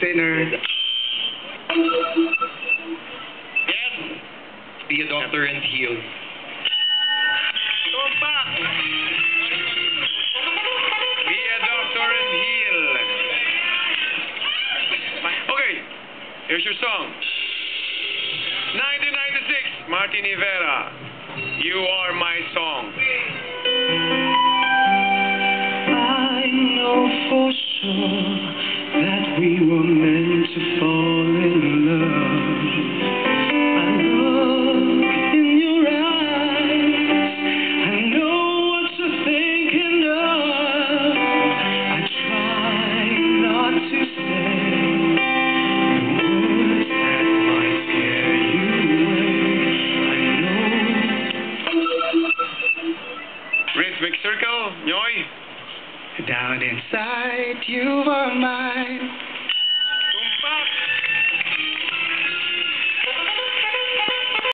winner. Yes. Be a doctor and heal. Tumpak. Be a doctor and heal. Okay. Here's your song. 1996, Martin Rivera. You are my song. I know for sure that we were meant to fall in love. I look in your eyes, I know what you're thinking of. I try not to say the words that might scare you away. I know. Rhythmic circle, Nyoy. Down inside, you are mine.